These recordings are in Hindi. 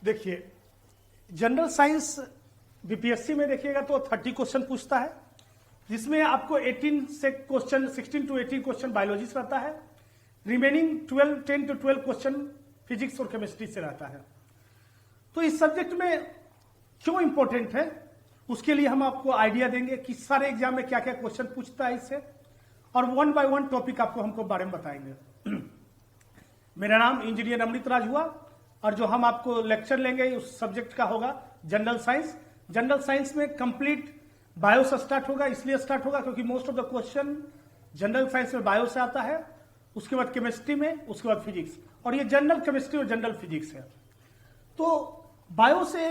देखिए, जनरल साइंस बीपीएससी में देखिएगा तो 30 क्वेश्चन पूछता है, जिसमें आपको 18 से क्वेश्चन 16 to 18 क्वेश्चन बायोलॉजी से रहता है। रिमेनिंग 10 to 12 क्वेश्चन फिजिक्स और केमिस्ट्री से रहता है। तो इस सब्जेक्ट में क्यों इंपॉर्टेंट है, उसके लिए हम आपको आइडिया देंगे कि सारे एग्जाम में क्या क्या क्वेश्चन पूछता है इससे, और 1 by 1 टॉपिक आपको हमको बारे में बताएंगे। मेरा नाम इंजीनियर अमृत राज हुआ, और जो हम आपको लेक्चर लेंगे उस सब्जेक्ट का होगा जनरल साइंस। जनरल साइंस में कंप्लीट बायो से स्टार्ट होगा, इसलिए स्टार्ट होगा क्योंकि most of the question general science में बायो से आता है, उसके बाद केमिस्ट्री में, उसके बाद फिजिक्स, और ये जनरल केमिस्ट्री और जनरल फिजिक्स है। तो बायो से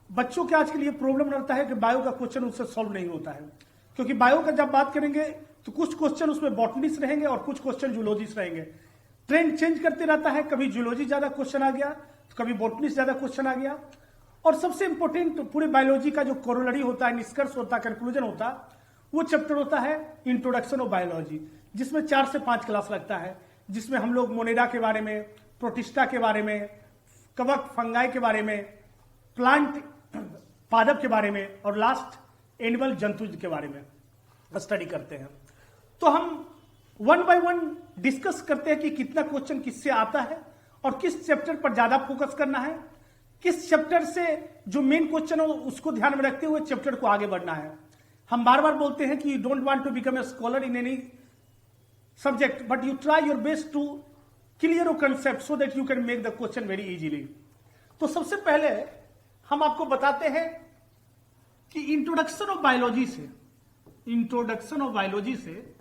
बच्चों के आज के लिए प्रॉब्लम रहता है कि बायो का क्वेश्चन उससे सॉल्व नहीं होता है, क्योंकि बायो का जब बात करेंगे तो कुछ क्वेश्चन उसमें बॉटनी से रहेंगे और कुछ क्वेश्चन जूलॉजी से रहेंगे। ट्रेंड चेंज करते रहता है, कभी जूलॉजी ज्यादा क्वेश्चन आ गया तो कभी बॉटनी से ज्यादा क्वेश्चन आ गया। और सबसे इंपॉर्टेंट पूरे बायोलॉजी का जो कोरोलरी होता है, निष्कर्ष होता है, कंक्लूजन होता है, वो चैप्टर होता है इंट्रोडक्शन ऑफ बायोलॉजी, जिसमें 4 से 5 क्लास लगता है, जिसमें हम लोग मोनेरा के बारे में, प्रोटिस्टा के बारे में, कवक फंगाई के बारे में, प्लांट पादप के बारे में, और लास्ट एनिमल जंतु के बारे में स्टडी करते हैं। तो हम 1 by 1 डिस्कस करते हैं कि कितना क्वेश्चन किससे आता है और किस चैप्टर पर ज्यादा फोकस करना है, किस चैप्टर से जो मेन क्वेश्चन हो उसको ध्यान में रखते हुए चैप्टर को आगे बढ़ना है। हम बार बार बोलते हैं कि you don't want to become a scholar in any subject, but you try your best to clear your concept so that you can make the question very easily. तो सबसे पहले हम आपको बताते हैं कि इंट्रोडक्शन ऑफ बायोलॉजी से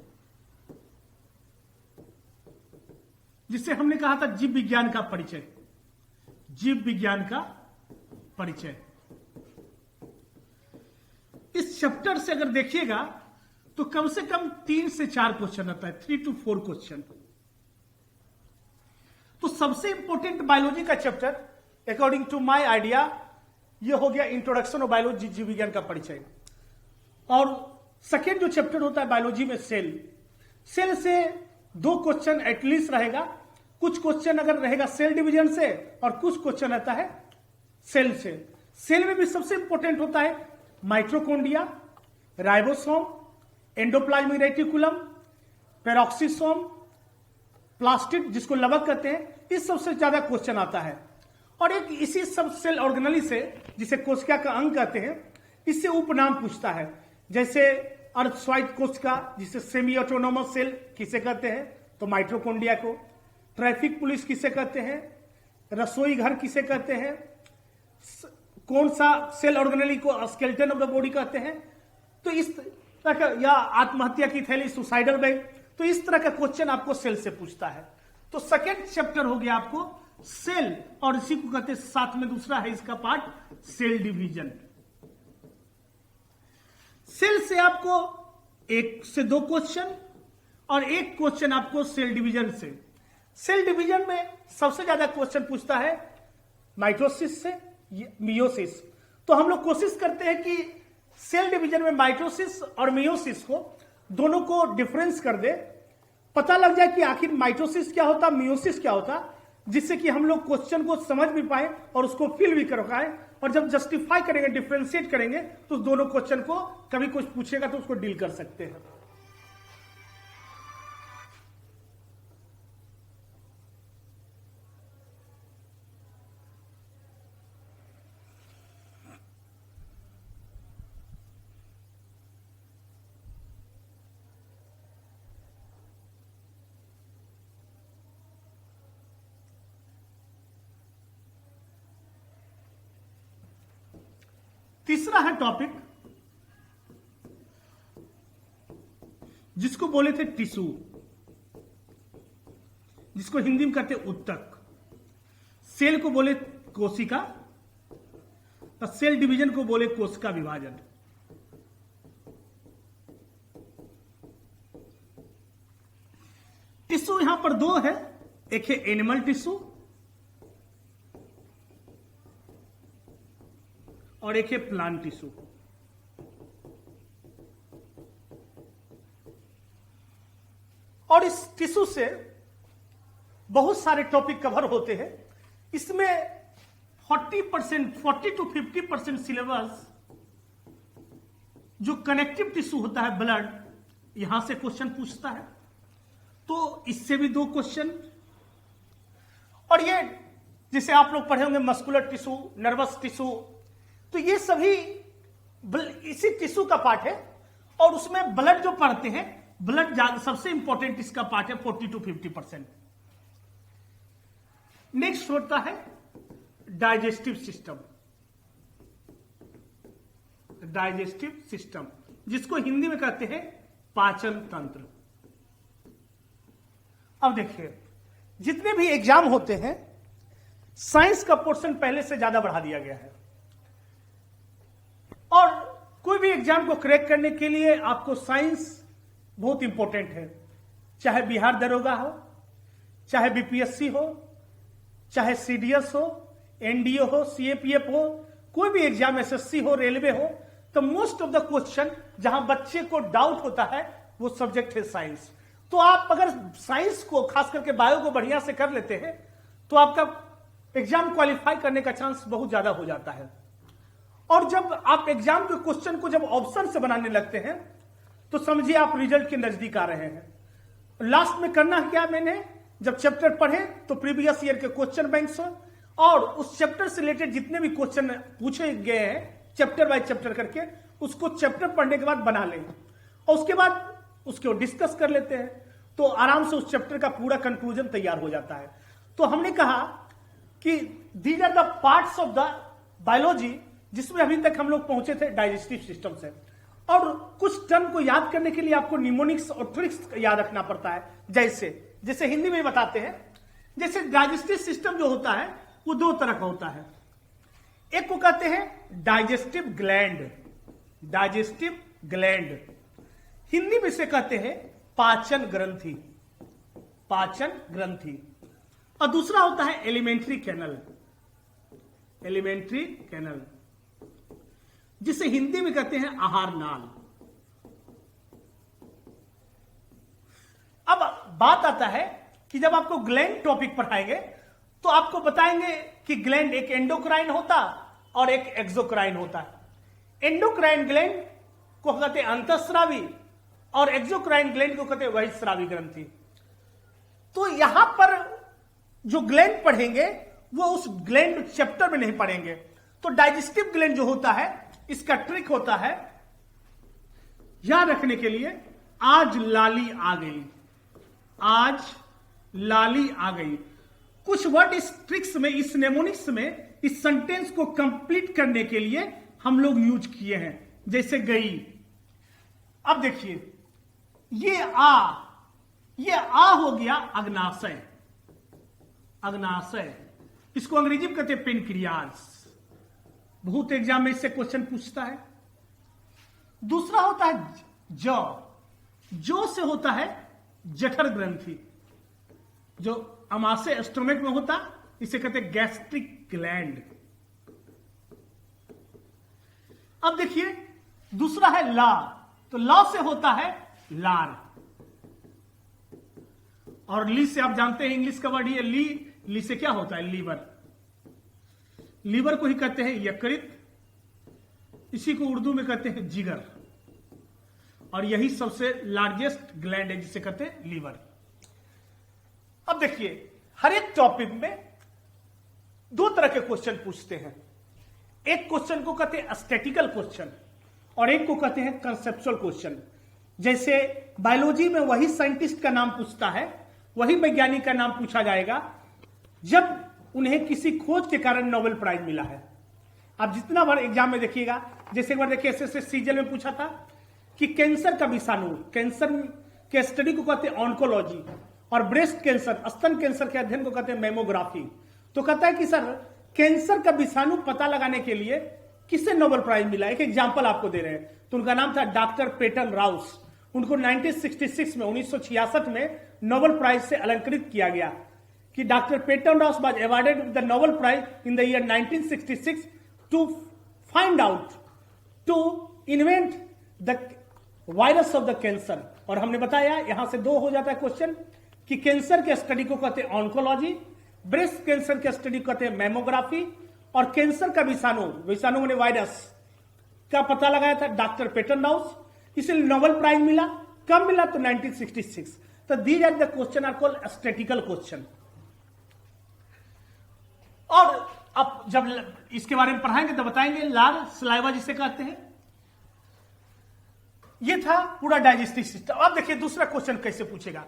जिसे हमने कहा था जीव विज्ञान का परिचय, जीव विज्ञान का परिचय, इस चैप्टर से अगर देखिएगा तो कम से कम 3 से 4 क्वेश्चन आता है, 3 to 4 क्वेश्चन। तो सबसे इंपॉर्टेंट बायोलॉजी का chapter according to my idea ये हो गया इंट्रोडक्शन ऑफ बायोलॉजी, जीव विज्ञान का परिचय। और सेकेंड जो चैप्टर होता है बायोलॉजी में सेल से 2 क्वेश्चन एटलीस्ट रहेगा। कुछ क्वेश्चन अगर रहेगा सेल डिवीजन से और कुछ क्वेश्चन रहता है सेल से। सेल में भी सबसे इंपॉर्टेंट होता है mitochondria, ribosome, endoplasmic reticulum, peroxisome, plastid जिसको लवक कहते हैं, इस सबसे ज्यादा क्वेश्चन आता है। और एक इसी सब सेल ऑर्गेनली से जिसे कोशिका का अंग कहते हैं, इससे उपनाम पूछता है, जैसे अर्धस्वायत्त कोशिका जिसे सेमी ऑटोनोमस सेल किसे कहते हैं, तो माइटोकॉन्ड्रिया को। ट्रैफिक पुलिस किसे कहते हैं, रसोई घर किसे कहते हैं, कौन सा सेल ऑर्गेनली को स्केलेटन ऑफ द बॉडी कहते हैं। तो इस तरह का, या आत्महत्या की थैली सुसाइडल बैग, तो इस तरह का क्वेश्चन आपको सेल से पूछता है। तो सेकेंड चैप्टर हो गया आपको सेल, और इसी को कहते हैं साथ में दूसरा है इसका पार्ट सेल डिवीजन। सेल से आपको 1 से 2 क्वेश्चन और 1 क्वेश्चन आपको सेल डिवीजन से। सेल डिवीजन में सबसे ज्यादा क्वेश्चन पूछता है माइटोसिस से मियोसिस। तो हम लोग कोशिश करते हैं कि सेल डिवीजन में माइटोसिस और मियोसिस को दोनों को डिफरेंस कर दे, पता लग जाए कि आखिर माइटोसिस क्या होता, मियोसिस क्या होता, जिससे कि हम लोग क्वेश्चन को समझ भी पाए और उसको फील भी कर पाए। और जब जस्टिफाई करेंगे, डिफरेंशिएट करेंगे, तो दोनों क्वेश्चन को कभी कुछ पूछेगा तो उसको डील कर सकते हैं। तीसरा है टॉपिक जिसको बोले थे टिश्यू, जिसको हिंदी में कहते उत्तक। सेल को बोले कोशिका, और सेल डिवीजन को बोले कोशिका विभाजन। टिश्यू यहां पर 2 है, एक है एनिमल टिश्यू और एक है प्लांट टिश्यू। और इस टिश्यू से बहुत सारे टॉपिक कवर होते हैं। इसमें 40 to 50% सिलेबस जो कनेक्टिव टिश्यू होता है ब्लड, यहां से क्वेश्चन पूछता है, तो इससे भी 2 क्वेश्चन। और ये जिसे आप लोग पढ़े होंगे मस्कुलर टिश्यू, नर्वस टिश्यू, तो ये सभी इसी टिश्यू का पार्ट है। और उसमें ब्लड जो पढ़ते हैं, ब्लड सबसे इंपॉर्टेंट इसका पार्ट है 40 to 50%। नेक्स्ट होता है डाइजेस्टिव सिस्टम। डाइजेस्टिव सिस्टम जिसको हिंदी में कहते हैं पाचन तंत्र। अब देखिए, जितने भी एग्जाम होते हैं साइंस का पोर्शन पहले से ज्यादा बढ़ा दिया गया है, और कोई भी एग्जाम को क्रैक करने के लिए आपको साइंस बहुत इंपॉर्टेंट है। चाहे बिहार दरोगा हो, चाहे बीपीएससी हो, चाहे सीडीएस हो, एनडीए हो, सीएपीएफ हो, कोई भी एग्जाम, एसएससी हो, रेलवे हो, तो मोस्ट ऑफ द क्वेश्चन जहां बच्चे को डाउट होता है वो सब्जेक्ट है साइंस। तो आप अगर साइंस को, खास करके बायो को बढ़िया से कर लेते हैं तो आपका एग्जाम क्वालिफाई करने का चांस बहुत ज्यादा हो जाता है। और जब आप एग्जाम के क्वेश्चन को जब ऑप्शन से बनाने लगते हैं तो समझिए आप रिजल्ट के नजदीक आ रहे हैं। लास्ट में करना क्या, मैंने जब चैप्टर पढ़े तो प्रीवियस ईयर के क्वेश्चन बैंक से और उस चैप्टर से रिलेटेड जितने भी क्वेश्चन पूछे गए हैं चैप्टर बाय चैप्टर करके, उसको चैप्टर पढ़ने के बाद बना लें और उसके बाद उसको डिस्कस कर लेते हैं, तो आराम से उस चैप्टर का पूरा कंक्लूजन तैयार हो जाता है। तो हमने कहा कि these are the parts of the biology जिसमें अभी तक हम लोग पहुंचे थे डाइजेस्टिव सिस्टम से। और कुछ टर्म को याद करने के लिए आपको निमोनिक्स और ट्रिक्स याद रखना पड़ता है। जैसे हिंदी में बताते हैं, जैसे डाइजेस्टिव सिस्टम जो होता है वो 2 तरह का होता है। एक को कहते हैं digestive gland, digestive gland, Hindi में से कहते हैं पाचन ग्रंथि, पाचन ग्रंथि। और दूसरा होता है एलिमेंट्री कैनल, एलिमेंट्री कैनल, जिसे हिंदी में कहते हैं आहार नाल। अब बात आता है कि जब आपको ग्लैंड टॉपिक पढ़ाएंगे तो आपको बताएंगे कि ग्लैंड एक एंडोक्राइन होता और एक एक्सोक्राइन होता है। एंडोक्राइन ग्लैंड को कहते हैं अंतःस्रावी और एक्सोक्राइन ग्लैंड को कहते हैं बहिःस्रावी ग्रंथि। तो यहां पर जो ग्लैंड पढ़ेंगे वो उस ग्लैंड चैप्टर में नहीं पढ़ेंगे। तो डाइजेस्टिव ग्लैंड जो होता है इसका ट्रिक होता है याद रखने के लिए, आज लाली आ गई, आज लाली आ गई। कुछ वर्ड इस ट्रिक्स में, इस नेमोनिक्स में, इस सेंटेंस को कंप्लीट करने के लिए हम लोग यूज किए हैं, जैसे गई। अब देखिए, ये आ हो गया अग्नाशय, अग्नाशय, इसको अंग्रेजी में कहते हैं पेनक्रियाज। बहुत एग्जाम में इससे क्वेश्चन पूछता है। दूसरा होता है जो से होता है जठर ग्रंथि, जो अमाशय स्टोमक में होता, इसे कहते हैं गैस्ट्रिक ग्लैंड। अब देखिए, दूसरा है ला, तो ला से होता है लार, और ली से आप जानते हैं इंग्लिश का वर्ड ही है ली से क्या होता है लीवर, लीवर को ही कहते हैं यकृत, इसी को उर्दू में कहते हैं जिगर, और यही सबसे लार्जेस्ट ग्लैंड है जिसे कहते हैं लीवर। अब देखिए, हर एक टॉपिक में 2 तरह के क्वेश्चन पूछते हैं। एक क्वेश्चन को कहते हैं स्टैटिकल क्वेश्चन और एक को कहते हैं कंसेप्चुअल क्वेश्चन। जैसे बायोलॉजी में वही साइंटिस्ट का नाम पूछता है, वही वैज्ञानिक का नाम पूछा जाएगा जब उन्हें किसी खोज के कारण नोबेल प्राइज मिला है। आप जितना बार एग्जाम में देखिएगा, जैसे एक बार देखिए एसएससी सीजीएल में पूछा था कि कैंसर का विषाणु, कैंसर के स्टडी को कहते हैं ऑन्कोलॉजी, और ब्रेस्ट कैंसर, स्तन कैंसर के अध्ययन को कहते हैं मैमोग्राफी। तो कहता है कि सर कैंसर का विषाणु पता लगाने के लिए किसे नोबेल प्राइज मिला। एक एग्जाम्पल आपको दे रहे हैं, तो उनका नाम था डॉक्टर पेटन राउस। उनको 1966 में 1966 में नोबेल प्राइज से अलंकृत किया गया कि doctor Peyton Rous was awarded with the Nobel prize in the year 1966 to find out, to invent the virus of the cancer. और हमने बताया यहां से 2 हो जाता है क्वेश्चन कि कैंसर के स्टडी को कहते हैं ऑन्कोलॉजी, ब्रेस्ट कैंसर के स्टडी को कहते हैं मैमोग्राफी, और कैंसर का विषाणु माने वायरस का पता लगाया था डॉक्टर पेटरनाउस, इसे नोबेल प्राइज मिला। कब मिला? तो 1966। तो these are the question are called statical question. और अब जब इसके बारे में पढ़ाएंगे तो बताएंगे लार सलाइवा जिसे कहते हैं। ये था पूरा डाइजेस्टिव सिस्टम। अब देखिए दूसरा क्वेश्चन कैसे पूछेगा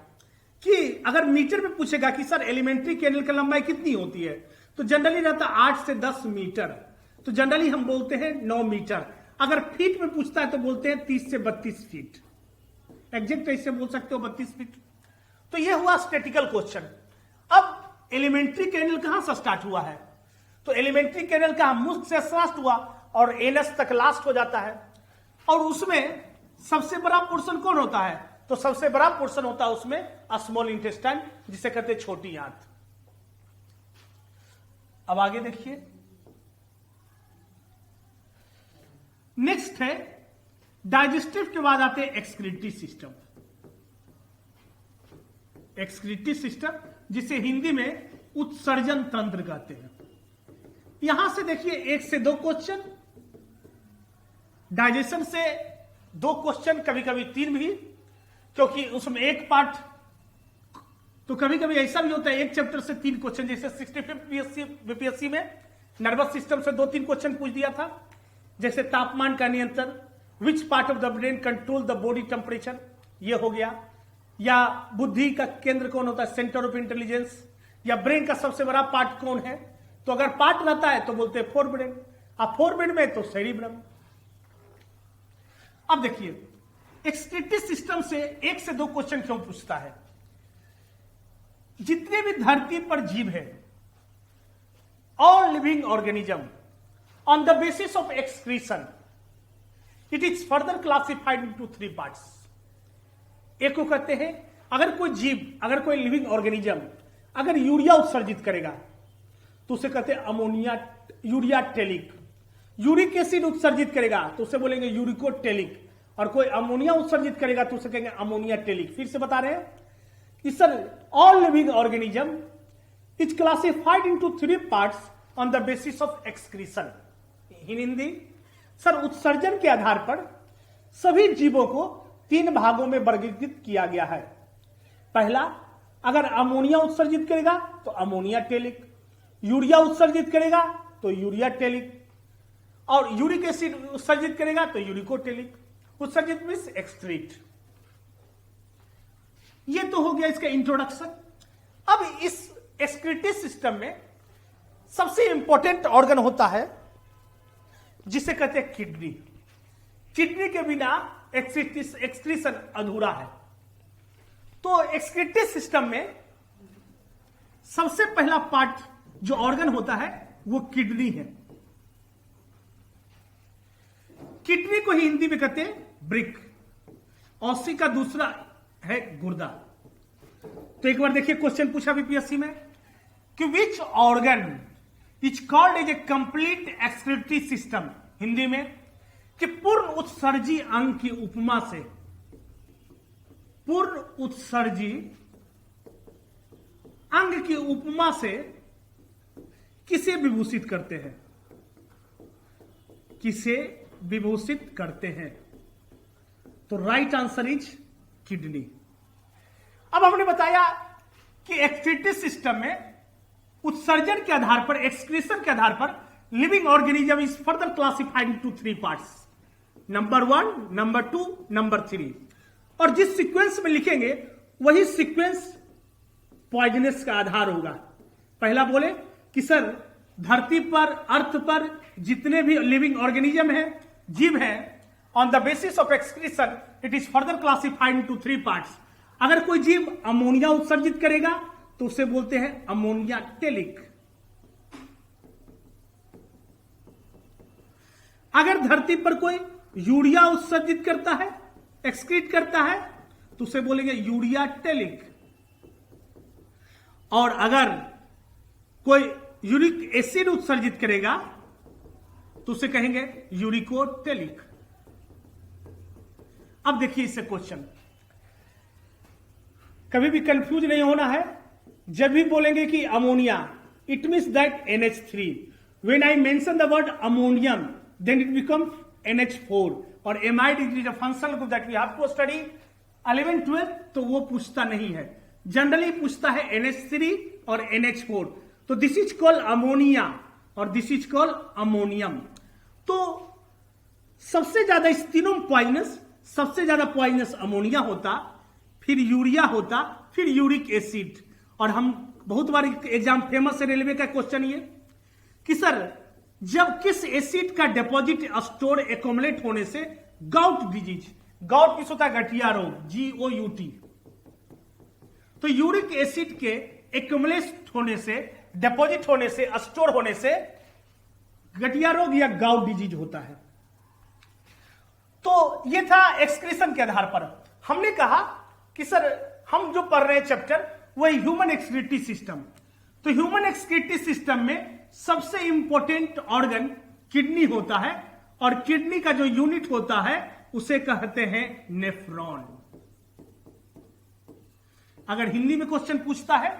कि अगर मीटर में पूछेगा कि सर एलिमेंट्री कैनल की लंबाई कितनी होती है, तो जनरली रहता 8 से 10 मीटर, तो जनरली हम बोलते हैं 9 मीटर। अगर फीट में पूछता है तो बोलते हैं 30 से 32 फीट। एग्जैक्ट ऐसे बोल सकते हो 32 फीट। तो ये हुआ स्टैटिकल क्वेश्चन। अब एलिमेंट्री कैनल कहां से स्टार्ट हुआ है? तो एलिमेंट्री कैनल का मुख से स्टार्ट हुआ और एनस तक लास्ट हो जाता है। और उसमें सबसे बड़ा पोर्शन कौन होता है? तो सबसे बड़ा पोर्शन होता है उसमें स्मॉल इंटेस्टाइन, जिसे कहते हैं छोटी आंत। अब आगे देखिए, नेक्स्ट है डाइजेस्टिव के बाद आते हैं एक्सक्रीटरी सिस्टम। एक्सक्रीटरी सिस्टम जिसे हिंदी में उत्सर्जन तंत्र कहते हैं। यहां से देखिए 1 से 2 क्वेश्चन, डाइजेशन से 2 क्वेश्चन, कभी कभी 3 भी, क्योंकि उसमें एक पार्ट, तो कभी कभी ऐसा भी होता है एक चैप्टर से 3 क्वेश्चन, जैसे 65 बीपीएससी में नर्वस सिस्टम से 2-3 क्वेश्चन पूछ दिया था, जैसे तापमान का नियंत्रण, which part of the brain control the body temperature, ये हो गया, या बुद्धि का केंद्र कौन होता है, सेंटर ऑफ इंटेलिजेंस, या ब्रेन का सबसे बड़ा पार्ट कौन है। तो अगर पार्ट रहता है तो बोलते हैं फोर ब्रेन, अब फोर ब्रेन में तो सेरिब्रम। अब देखिए एक्सक्रीटरी सिस्टम से 1 से 2 क्वेश्चन क्यों पूछता है? जितने भी धरती पर जीव है, all living organism, on the basis of excretion it is further classified into 3 parts. एक को कहते हैं अगर कोई जीव, अगर कोई लिविंग ऑर्गेनिज्म अगर यूरिया उत्सर्जित करेगा तो उसे कहते हैं अमोनिया, यूरिया टेलिक। यूरिक एसिड उत्सर्जित करेगा तो उसे बोलेंगे यूरिकोटेलिक, और कोई अमोनिया उत्सर्जित करेगा तो उसे कहेंगे अमोनिया टेलिक। फिर से बता रहे हैं कि sir all living organism is classified into 3 parts on the basis of excretion. In Hindi sir उत्सर्जन के आधार पर सभी जीवों को 3 भागों में वर्गीकृत किया गया है। पहला, अगर अमोनिया उत्सर्जित करेगा तो अमोनिया टेलिक, यूरिया उत्सर्जित करेगा तो यूरिया टेलिक, और यूरिक एसिड उत्सर्जित करेगा तो यूरिकोटेलिक। उत्सर्जित मींस एक्सक्रीट। ये तो हो गया इसका इंट्रोडक्शन। अब इस एक्सक्रीटरी सिस्टम में सबसे इंपॉर्टेंट ऑर्गन होता है जिसे कहते हैं किडनी। किडनी के बिना एक्सक्रीशन अधूरा है। तो एक्सक्रीटरी सिस्टम में सबसे पहला पार्ट जो ऑर्गन होता है वो किडनी है। किडनी को हिंदी में कहते हैं ब्रिक, और उसी का दूसरा है गुर्दा। तो एक बार देखिए क्वेश्चन पूछा बीपीएससी में कि which organ is called as a complete excretory system, Hindi में कि पूर्ण उत्सर्जी अंग की उपमा से, पूर्ण उत्सर्जी अंग की उपमा से किसे विभूषित करते हैं? किसे विभूषित करते हैं? तो राइट आंसर इज किडनी। अब हमने बताया कि एक्सक्रीटरी सिस्टम में उत्सर्जन के आधार पर, एक्सक्रीशन के आधार पर living organism is further classified into 3 parts, number 1, number 2, number 3। और जिस सीक्वेंस में लिखेंगे वही सीक्वेंस पॉइजनस का आधार होगा। पहला बोले कि सर धरती पर, अर्थ पर जितने भी लिविंग ऑर्गेनिज्म है, जीव है, on the basis of excretion it is further classified into 3 parts. अगर कोई जीव अमोनिया उत्सर्जित करेगा तो उसे बोलते हैं अमोनिया टेलिक। अगर धरती पर कोई यूरिया उत्सर्जित करता है, एक्सक्रीट करता है, तो उसे बोलेंगे यूरिया टेलिक। और अगर कोई यूरिक एसिड उत्सर्जित करेगा तो उसे कहेंगे यूरिकोटेलिक। अब देखिए इससे क्वेश्चन, कभी भी कंफ्यूज नहीं होना है। जब भी बोलेंगे कि ammonia, it means that NH3, When I mention the word ammonium, then it becomes NH4 और amide is a functional group that we have to study 11 12, तो वो पूछता नहीं है, जनरली पूछता है NH3 और NH4। तो दिस इज कॉल्ड अमोनिया और दिस इज कॉल्ड अमोनियम। तो सबसे ज्यादा इस तीनों पॉइजनस, सबसे ज्यादा पॉइजनस अमोनिया होता, फिर यूरिया होता, फिर यूरिक एसिड। और हम बहुत बार एग्जाम फेमस है रेलवे का क्वेश्चन ये कि सर जब किस एसिड का डिपॉजिट स्टोर एकोमुलेट होने से गाउट डिजीज, गाउट किस होता है, गठिया रोग, GOUT। तो यूरिक एसिड के एकोमुलेट होने से, डिपॉजिट होने से, स्टोर होने से गठिया रोग या गाउट डिजीज होता है। तो ये था एक्सक्रीशन के आधार पर। हमने कहा कि सर हम जो पढ़ रहे हैं चैप्टर वही ह्यूमन एक्सक्रीटरी सिस्टम। तो ह्यूमन एक्सक्रीटरी सिस्टम में सबसे इंपॉर्टेंट ऑर्गन किडनी होता है और किडनी का जो यूनिट होता है उसे कहते हैं नेफ्रॉन। अगर हिंदी में क्वेश्चन पूछता है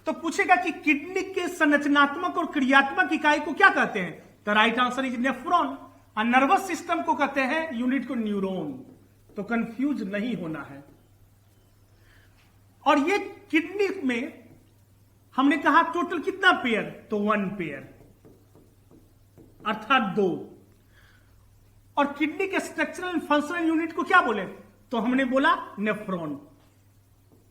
तो पूछेगा कि किडनी के संरचनात्मक और क्रियात्मक इकाई को क्या कहते हैं, तो राइट आंसर इज नेफ्रॉन। और नर्वस सिस्टम को कहते हैं, यूनिट को न्यूरॉन। तो कंफ्यूज नहीं होना है। और ये किडनी में हमने कहा टोटल कितना पेयर, तो 1 पेयर अर्थात 2। और किडनी के स्ट्रक्चरल एंड फंक्शनल यूनिट को क्या बोले, तो हमने बोला नेफ्रॉन।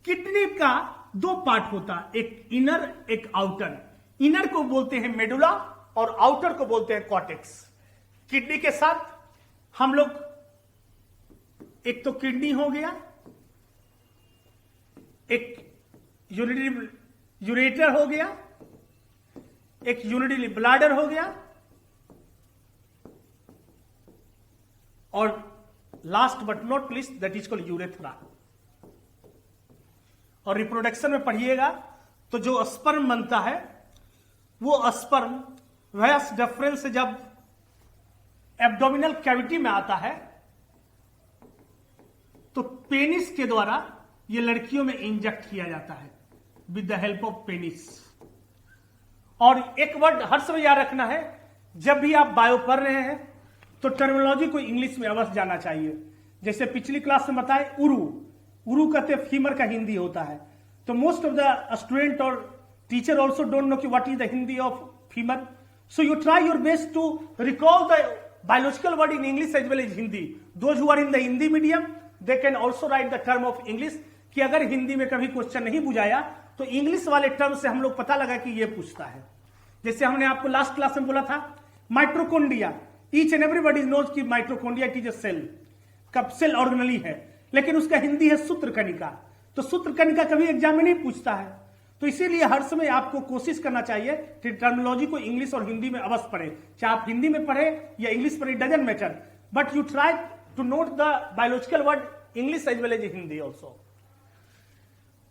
किडनी का 2 पार्ट होता, एक इनर एक आउटर। इनर को बोलते हैं मेडुला और आउटर को बोलते हैं कॉर्टेक्स। किडनी के साथ हम लोग एक तो किडनी हो गया, एक यूरेटर हो गया, एक यूनिटरी ब्लाडर हो गया, और last but not least that is called urethra. और रिप्रोडक्शन में पढ़िएगा तो जो स्पर्म बनता है वो स्पर्म वयस डिफरेंस से जब एब्डोमिनल कैविटी में आता है तो पेनिस के द्वारा ये लड़कियों में इंजेक्ट किया जाता है with the help of penis. और एक वर्ड हर समय याद रखना है, जब भी आप बायो पढ़ रहे हैं तो टर्मिनोलॉजी को इंग्लिश में अवश्य जाना चाहिए। जैसे पिछली क्लास में बताए उरु, उरु कहते फीमर का हिंदी होता है। तो मोस्ट ऑफ द स्टूडेंट और टीचर ऑल्सो डोंट नो कि what is the Hindi of femur. So you try your best to recall the biological word in English as well as Hindi. Those who are in the Hindi medium, they can also write the term of English. कि अगर हिंदी में कभी क्वेश्चन नहीं बुझाया तो इंग्लिश वाले टर्म से हम लोग पता लगा कि ये पूछता है। जैसे हमने आपको लास्ट क्लास में बोला था mitochondria, each and everybody knows कि mitochondria it is a cell, कब सेल ऑर्गेनली है, लेकिन उसका हिंदी है सूत्रकणिका। तो सूत्रकणिका कभी एग्जाम में नहीं पूछता है। तो इसीलिए हर समय आपको कोशिश करना चाहिए कि टर्मिनोलॉजी को इंग्लिश और हिंदी में अवश्य पढ़े, चाहे आप हिंदी में पढ़े या इंग्लिश पढ़े, doesn't matter, but you try to note the biological word English as well as Hindi also.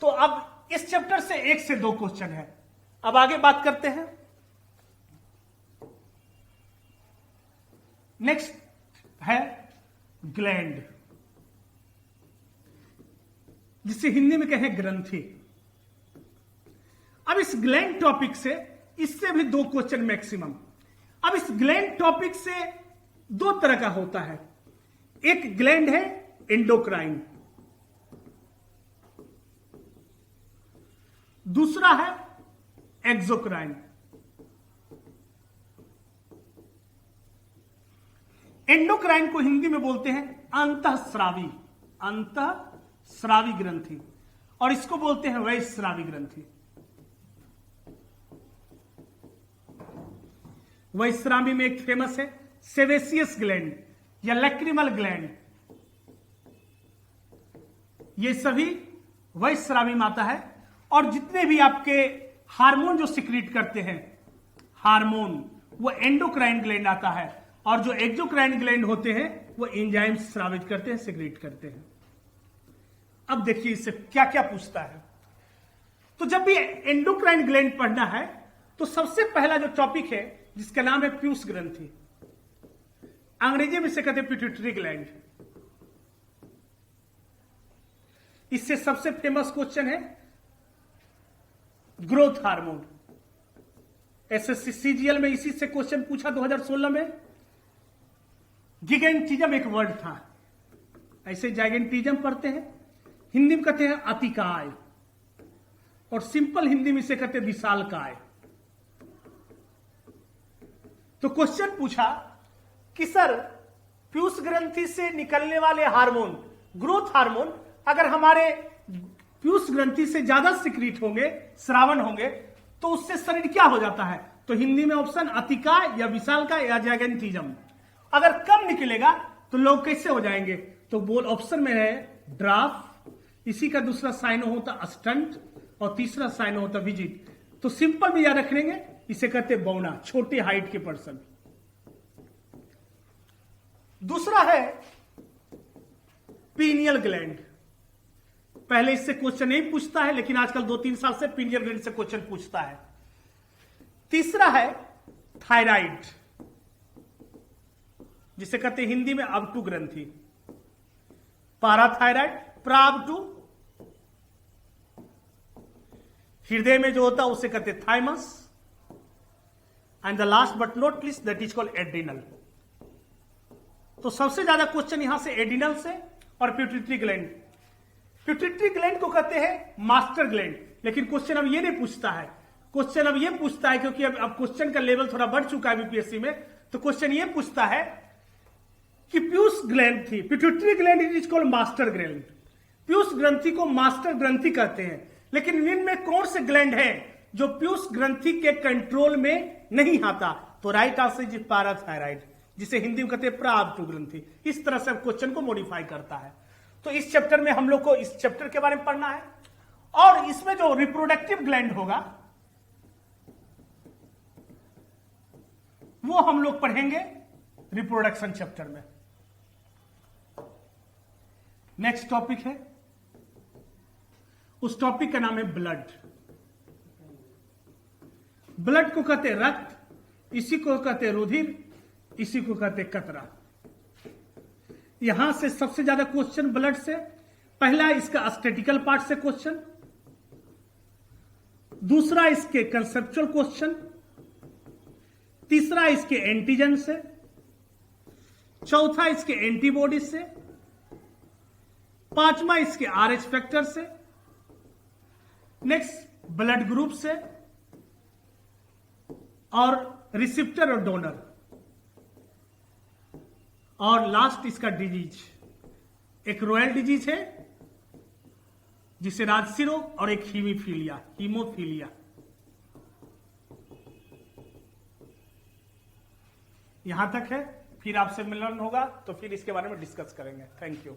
तो अब इस चैप्टर से 1 से 2 क्वेश्चन है। अब आगे बात करते हैं। नेक्स्ट है ग्लैंड, जिसे हिंदी में कहें ग्रंथि। अब इस ग्लैंड टॉपिक से इससे भी 2 क्वेश्चन मैक्सिमम। अब इस ग्लैंड टॉपिक से 2 तरह का होता है। एक ग्लैंड है एंडोक्राइन, दूसरा है एक्सोक्राइन। एंडोक्राइन को हिंदी में बोलते हैं अंतःस्रावी, अंतःस्रावी ग्रंथि, और इसको बोलते हैं वैश्रावी ग्रंथि। वैश्रावी में एक फेमस है सेवेसियस ग्लैंड या लैक्रिमल ग्लैंड। ये सभी वैश्रावी में आता है। और जितने भी आपके हार्मोन जो सिक्रीट करते हैं हार्मोन, वो एंडोक्राइन ग्लैंड आता है। और जो एक्सोक्राइन ग्लैंड होते हैं वो एंजाइम स्रावित करते हैं, सिक्रीट करते हैं। अब देखिए इससे क्या क्या पूछता है। तो जब भी एंडोक्राइन ग्लैंड पढ़ना है तो सबसे पहला जो टॉपिक है जिसका नाम है पीयूष ग्रंथि, अंग्रेजी में से कहते हैं पिट्यूटरी ग्लैंड। इससे सबसे फेमस क्वेश्चन है ग्रोथ हार्मोन। एसएससी सीजीएल में इसी से क्वेश्चन पूछा 2016 में। गिगेंटिज्म एक वर्ड था, ऐसे जाइगेंटिज्म पढ़ते हैं, हिंदी में कहते हैं अतिकाय, और सिंपल हिंदी में इसे कहते हैं विशालकाय। तो क्वेश्चन पूछा कि सर पीयूष ग्रंथि से निकलने वाले हार्मोन, ग्रोथ हार्मोन, अगर हमारे पीयूष ग्रंथि से ज्यादा सिक्रीट होंगे, श्रावण होंगे, तो उससे शरीर क्या हो जाता है? तो हिंदी में ऑप्शन अतिकाय या विशालकाय या जाइगेंटिज्म। अगर कम निकलेगा तो लोग कैसे हो जाएंगे? तो बोल ऑप्शन में है ड्राफ, इसी का दूसरा साइन होता स्टंट, और तीसरा साइन होता विजिट। तो सिंपल में याद रख लेंगे, इसे कहते बौना, छोटे हाइट के पर्सन। दूसरा है पीनियल ग्लैंड। पहले इससे क्वेश्चन नहीं पूछता है, लेकिन आजकल 2-3 साल से पीनियल ग्लैंड से क्वेश्चन पूछता है। तीसरा है थायराइड, जिसे कहते हैं हिंदी में अबटू ग्रंथि। पाराथायराइड, प्राबटू, हृदय में जो होता है उसे कहते thymus, and the last but not least that is called adrenal. तो सबसे ज्यादा क्वेश्चन यहां से एड्रिनल से और पिट्यूटरी ग्लैंड। पिट्यूटरी ग्लैंड को कहते हैं मास्टर ग्लैंड, लेकिन क्वेश्चन अब ये नहीं पूछता है। क्वेश्चन अब ये पूछता है, क्योंकि अब क्वेश्चन का लेवल थोड़ा बढ़ चुका है बीपीएससी में, तो क्वेश्चन ये पूछता है कि पीयूष ग्लैंड थी, pituitary gland is called master gland. Piyush ग्रंथि को मास्टर ग्रंथि कहते हैं, लेकिन इनमें कौन से ग्लैंड है जो पीयूष ग्रंथि के कंट्रोल में नहीं आता? तो राइट आंसर इज पाराथायराइड, जिसे हिंदी में कहते हैं प्राबटू ग्रंथि। इस तरह से क्वेश्चन को मॉडिफाई करता है। तो इस चैप्टर में हम लोग को इस चैप्टर के बारे में पढ़ना है, और इसमें जो रिप्रोडक्टिव ग्लैंड होगा वो हम लोग पढ़ेंगे रिप्रोडक्शन चैप्टर में। नेक्स्ट टॉपिक है, उस टॉपिक का नाम है ब्लड। ब्लड को कहते हैं रक्त, इसी को कहते हैं रुधिर, इसी को कहते हैं कतरा। यहां से सबसे ज्यादा क्वेश्चन ब्लड से, पहला इसका स्टैटिकल पार्ट से क्वेश्चन, दूसरा इसके कंसेप्चुअल क्वेश्चन, तीसरा इसके एंटीजन से, चौथा इसके एंटीबॉडी से, पांचवा इसके आरएच फैक्टर से, नेक्स्ट ब्लड ग्रुप से, और रिसिप्टर और डोनर, और लास्ट इसका डिजीज। एक रॉयल डिजीज है जिसे राजसी रोग, और एक हीमोफीलिया। यहां तक है, फिर आपसे मिलन होगा तो फिर इसके बारे में डिस्कस करेंगे। Thank you.